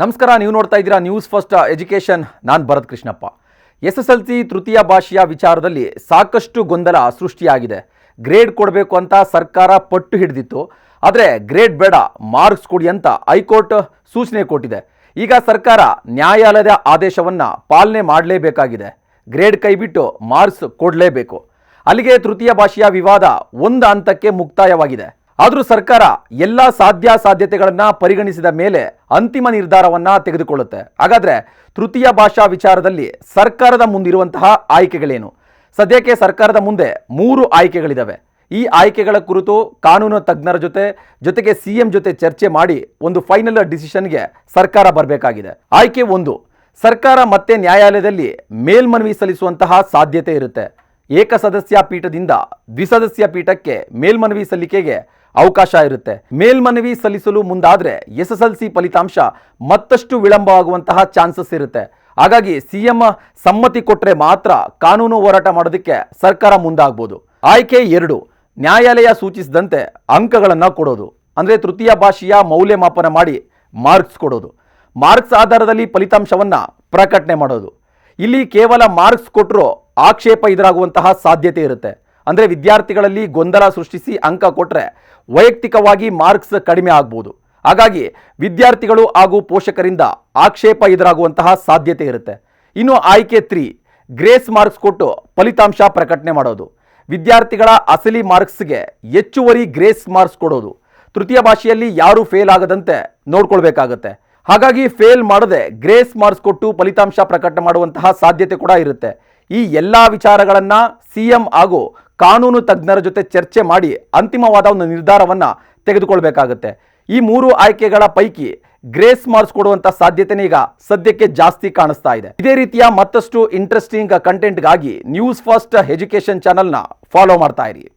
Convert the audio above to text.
ನಮಸ್ಕಾರ, ನೀವು ನೋಡ್ತಾ ಇದ್ದೀರಾ ನ್ಯೂಸ್ ಫಸ್ಟ್ ಎಜುಕೇಷನ್. ನಾನು ಭರತ್ ಕೃಷ್ಣಪ್ಪ. SSLC ತೃತೀಯ ಭಾಷೆಯ ವಿಚಾರದಲ್ಲಿ ಸಾಕಷ್ಟು ಗೊಂದಲ ಸೃಷ್ಟಿಯಾಗಿದೆ. ಗ್ರೇಡ್ ಕೊಡಬೇಕು ಅಂತ ಸರ್ಕಾರ ಪಟ್ಟು ಹಿಡಿದಿತ್ತು. ಆದರೆ ಗ್ರೇಡ್ ಬೇಡ, ಮಾರ್ಕ್ಸ್ ಕೊಡಿ ಅಂತ ಹೈಕೋರ್ಟ್ ಸೂಚನೆ ಕೊಟ್ಟಿದೆ. ಈಗ ಸರ್ಕಾರ ನ್ಯಾಯಾಲಯದ ಆದೇಶವನ್ನು ಪಾಲನೆ ಮಾಡಲೇಬೇಕಾಗಿದೆ. ಗ್ರೇಡ್ ಕೈಬಿಟ್ಟು ಮಾರ್ಕ್ಸ್ ಕೊಡಲೇಬೇಕು. ಅಲ್ಲಿಗೆ ತೃತೀಯ ಭಾಷೆಯ ವಿವಾದ ಒಂದು ಹಂತಕ್ಕೆ ಮುಕ್ತಾಯವಾಗಿದೆ. ಆದರೂ ಸರ್ಕಾರ ಎಲ್ಲ ಸಾಧ್ಯತೆಗಳನ್ನು ಪರಿಗಣಿಸಿದ ಮೇಲೆ ಅಂತಿಮ ನಿರ್ಧಾರವನ್ನು ತೆಗೆದುಕೊಳ್ಳುತ್ತೆ. ಹಾಗಾದರೆ ತೃತೀಯ ಭಾಷಾ ವಿಚಾರದಲ್ಲಿ ಸರ್ಕಾರದ ಮುಂದಿರುವಂತಹ ಆಯ್ಕೆಗಳೇನು? ಸದ್ಯಕ್ಕೆ ಸರ್ಕಾರದ ಮುಂದೆ 3 ಆಯ್ಕೆಗಳಿದ್ದಾವೆ. ಈ ಆಯ್ಕೆಗಳ ಕುರಿತು ಕಾನೂನು ತಜ್ಞರ ಜೊತೆಗೆ CM ಜೊತೆ ಚರ್ಚೆ ಮಾಡಿ ಒಂದು ಫೈನಲ್ ಡಿಸಿಷನ್ಗೆ ಸರ್ಕಾರ ಬರಬೇಕಾಗಿದೆ. ಆಯ್ಕೆ 1, ಸರ್ಕಾರ ಮತ್ತೆ ನ್ಯಾಯಾಲಯದಲ್ಲಿ ಮೇಲ್ಮನವಿ ಸಲ್ಲಿಸುವಂತಹ ಸಾಧ್ಯತೆ ಇರುತ್ತೆ. ಏಕಸದಸ್ಯ ಪೀಠದಿಂದ ದ್ವಿಸದಸ್ಯ ಪೀಠಕ್ಕೆ ಮೇಲ್ಮನವಿ ಸಲ್ಲಿಕೆಗೆ ಅವಕಾಶ ಇರುತ್ತೆ. ಮೇಲ್ಮನವಿ ಸಲ್ಲಿಸಲು ಮುಂದಾದರೆ SSLC ಫಲಿತಾಂಶ ಮತ್ತಷ್ಟು ವಿಳಂಬವಾಗುವಂತಹ ಚಾನ್ಸಸ್ ಇರುತ್ತೆ. ಹಾಗಾಗಿ CM ಸಮ್ಮತಿ ಕೊಟ್ಟರೆ ಮಾತ್ರ ಕಾನೂನು ಹೋರಾಟ ಮಾಡೋದಕ್ಕೆ ಸರ್ಕಾರ ಮುಂದಾಗ್ಬೋದು. ಆಯ್ಕೆ 2, ನ್ಯಾಯಾಲಯ ಸೂಚಿಸಿದಂತೆ ಅಂಕಗಳನ್ನು ಕೊಡೋದು. ಅಂದರೆ ತೃತೀಯ ಭಾಷೆಯ ಮೌಲ್ಯಮಾಪನ ಮಾಡಿ ಮಾರ್ಕ್ಸ್ ಕೊಡೋದು. ಮಾರ್ಕ್ಸ್ ಆಧಾರದಲ್ಲಿ ಫಲಿತಾಂಶವನ್ನು ಪ್ರಕಟಣೆ ಮಾಡೋದು. ಇಲ್ಲಿ ಕೇವಲ ಮಾರ್ಕ್ಸ್ ಕೊಟ್ಟರೂ ಆಕ್ಷೇಪ ಎದುರಾಗುವಂತಹ ಸಾಧ್ಯತೆ ಇರುತ್ತೆ. ಅಂದರೆ ವಿದ್ಯಾರ್ಥಿಗಳಲ್ಲಿ ಗೊಂದಲ ಸೃಷ್ಟಿಸಿ ಅಂಕ ಕೊಟ್ಟರೆ ವೈಯಕ್ತಿಕವಾಗಿ ಮಾರ್ಕ್ಸ್ ಕಡಿಮೆ ಆಗ್ಬೋದು. ಹಾಗಾಗಿ ವಿದ್ಯಾರ್ಥಿಗಳು ಹಾಗೂ ಪೋಷಕರಿಂದ ಆಕ್ಷೇಪ ಎದುರಾಗುವಂತಹ ಸಾಧ್ಯತೆ ಇರುತ್ತೆ. ಇನ್ನು ಆಯ್ಕೆ 3, ಗ್ರೇಸ್ ಮಾರ್ಕ್ಸ್ ಕೊಟ್ಟು ಫಲಿತಾಂಶ ಪ್ರಕಟಣೆ ಮಾಡೋದು. ವಿದ್ಯಾರ್ಥಿಗಳ ಅಸಲಿ ಮಾರ್ಕ್ಸ್ಗೆ ಹೆಚ್ಚುವರಿ ಗ್ರೇಸ್ ಮಾರ್ಕ್ಸ್ ಕೊಡೋದು. ತೃತೀಯ ಭಾಷೆಯಲ್ಲಿ ಯಾರೂ ಫೇಲ್ ಆಗದಂತೆ ನೋಡ್ಕೊಳ್ಬೇಕಾಗತ್ತೆ. ಹಾಗಾಗಿ ಫೇಲ್ ಮಾಡದೆ ಗ್ರೇಸ್ ಮಾರ್ಕ್ಸ್ ಕೊಟ್ಟು ಫಲಿತಾಂಶ ಪ್ರಕಟಣೆ ಮಾಡುವಂತಹ ಸಾಧ್ಯತೆ ಕೂಡ ಇರುತ್ತೆ. ಈ ಎಲ್ಲ ವಿಚಾರಗಳನ್ನು CM ಹಾಗೂ ಕಾನೂನು ತಜ್ಞರ ಜೊತೆ ಚರ್ಚೆ ಮಾಡಿ ಅಂತಿಮವಾದ ಒಂದು ನಿರ್ಧಾರವನ್ನು ತೆಗೆದುಕೊಳ್ಬೇಕಾಗತ್ತೆ. ಈ 3 ಆಯ್ಕೆಗಳ ಪೈಕಿ ಗ್ರೇಸ್ ಮಾರ್ಕ್ಸ್ ಕೊಡುವಂಥ ಸಾಧ್ಯತೆನೇ ಈಗ ಸದ್ಯಕ್ಕೆ ಜಾಸ್ತಿ ಕಾಣಿಸ್ತಾ ಇದೆ. ಇದೇ ರೀತಿಯ ಮತ್ತಷ್ಟು ಇಂಟ್ರೆಸ್ಟಿಂಗ್ ಕಂಟೆಂಟ್ಗಾಗಿ ನ್ಯೂಸ್ ಫಸ್ಟ್ ಎಜುಕೇಷನ್ ಚಾನಲ್ನ ಫಾಲೋ ಮಾಡ್ತಾ ಇರಿ.